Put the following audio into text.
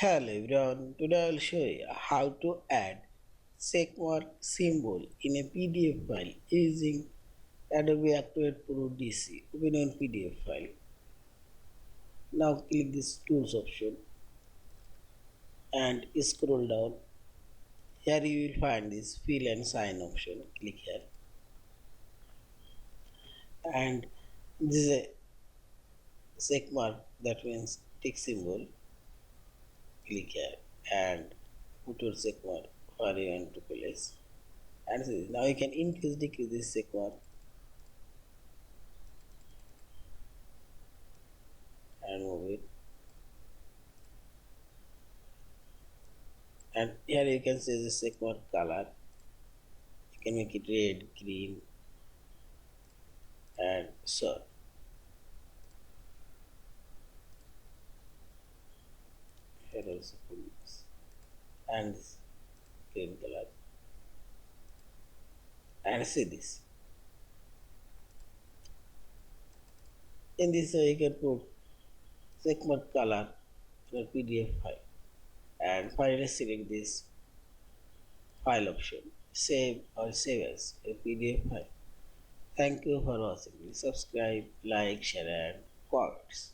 Hello everyone, today I will show you how to add checkmark symbol in a PDF file using Adobe Acrobat Pro DC. Open on PDF file. Now click this tools option and scroll down. Here you will find this fill and sign option. Click here and this is a checkmark, that means tick symbol. Click here and put your checkmark where you want to place. And see, now you can increase decrease this checkmark and move it, and here you can see the checkmark color. You can make it red, green and so here also put this and this green color, and see this. In this way you can put checkmark color in a PDF file and finally select this file option, save or save as a PDF file. Thank you for watching. Please subscribe, like, share and comments.